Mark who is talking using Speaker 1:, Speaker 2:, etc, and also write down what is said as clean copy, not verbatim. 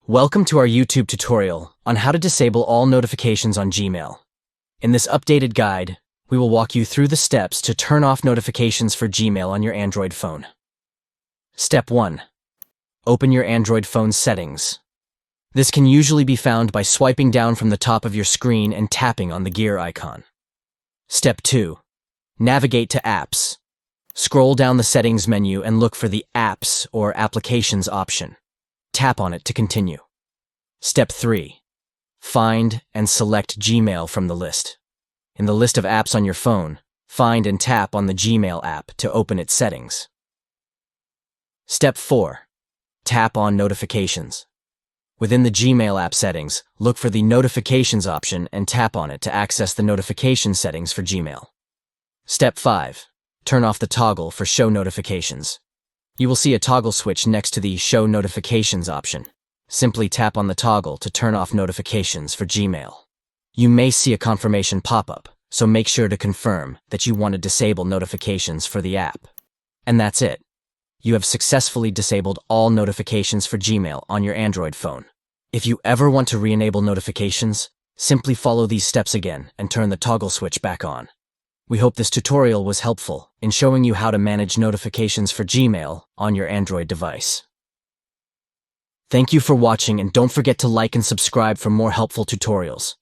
Speaker 1: Welcome to our YouTube tutorial on how to disable all notifications on Gmail. In this updated guide, we will walk you through the steps to turn off notifications for Gmail on your Android phone. Step 1. Open your Android phone settings. This can usually be found by swiping down from the top of your screen and tapping on the gear icon. Step 2. Navigate to Apps. Scroll down the settings menu and look for the Apps or Applications option. Tap on it to continue. Step 3. Find and select Gmail from the list. In the list of apps on your phone, find and tap on the Gmail app to open its settings. Step 4. Tap on Notifications. Within the Gmail app settings, look for the Notifications option and tap on it to access the notification settings for Gmail. Step 5. Turn off the toggle for Show Notifications. You will see a toggle switch next to the Show Notifications option. Simply tap on the toggle to turn off notifications for Gmail. You may see a confirmation pop-up, so make sure to confirm that you want to disable notifications for the app. And that's it. You have successfully disabled all notifications for Gmail on your Android phone. If you ever want to re-enable notifications, simply follow these steps again and turn the toggle switch back on. We hope this tutorial was helpful in showing you how to manage notifications for Gmail on your Android device. Thank you for watching, and don't forget to like and subscribe for more helpful tutorials.